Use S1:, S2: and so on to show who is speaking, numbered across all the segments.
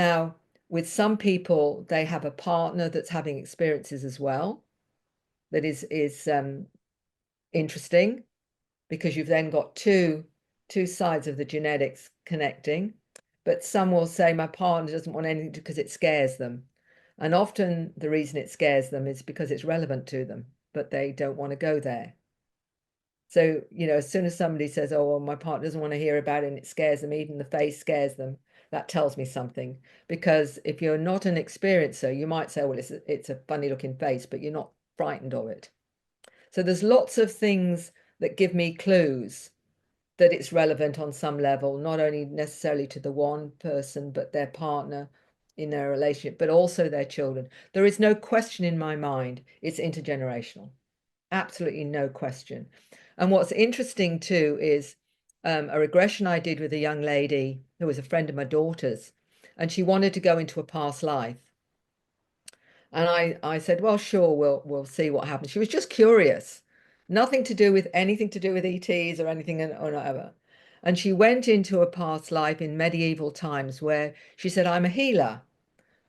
S1: Now, with some people, they have a partner that's having experiences as well. That is interesting, because you've then got two sides of the genetics connecting. But some will say my partner doesn't want anything because it scares them. And often the reason it scares them is because it's relevant to them, but they don't want to go there. So, as soon as somebody says, oh, well, my partner doesn't want to hear about it and it scares them, even the face scares them, that tells me something. Because if you're not an experiencer, you might say, well, it's a funny looking face, but you're not frightened of it. So there's lots of things that give me clues that it's relevant on some level, not only necessarily to the one person, but their partner in their relationship, but also their children. There is no question in my mind, it's intergenerational. Absolutely no question. And what's interesting too is a regression I did with a young lady who was a friend of my daughter's, and she wanted to go into a past life. And I said, well, sure, we'll see what happens. She was just curious, nothing to do with anything to do with ETs or anything or whatever. And she went into a past life in medieval times where she said, I'm a healer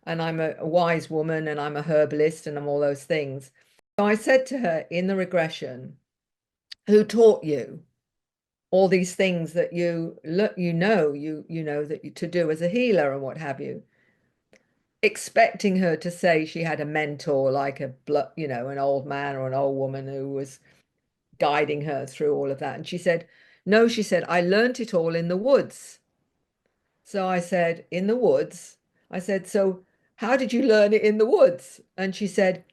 S1: and I'm a wise woman and I'm a herbalist and I'm all those things. So I said to her in the regression, who taught you all these things that you know that to do as a healer and what have you? Expecting her to say she had a mentor, like an old man or an old woman who was guiding her through all of that. And she said, no, she said, I learnt it all in the woods. So I said, in the woods? I said, so how did you learn it in the woods? And she said,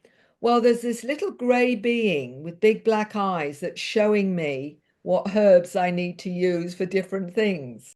S1: well, there's this little grey being with big black eyes that's showing me what herbs I need to use for different things.